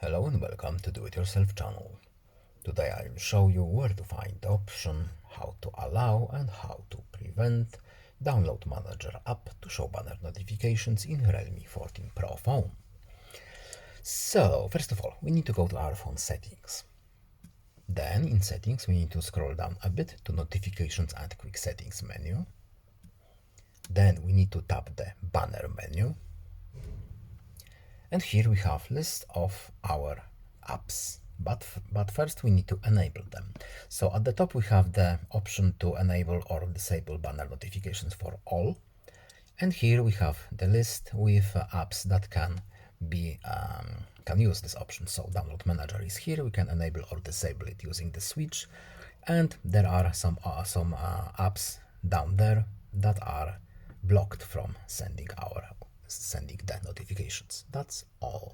Hello and welcome to Do It Yourself channel. Today I will show you where to find the option, how to allow and how to prevent Download Manager app to show banner notifications in Realme 14 Pro phone. So first of all, we need to go to our phone settings. Then in settings we need to scroll down a bit to notifications and quick settings menu. Then we need to tap the banner menu. And here we have list of our apps, but first we need to enable them. So at the top we have the option to enable or disable banner notifications for all. And here we have the list with apps that can use this option. So Download Manager is here. We can enable or disable it using the switch. And there are some apps down there that are blocked from sending the notifications. That's all.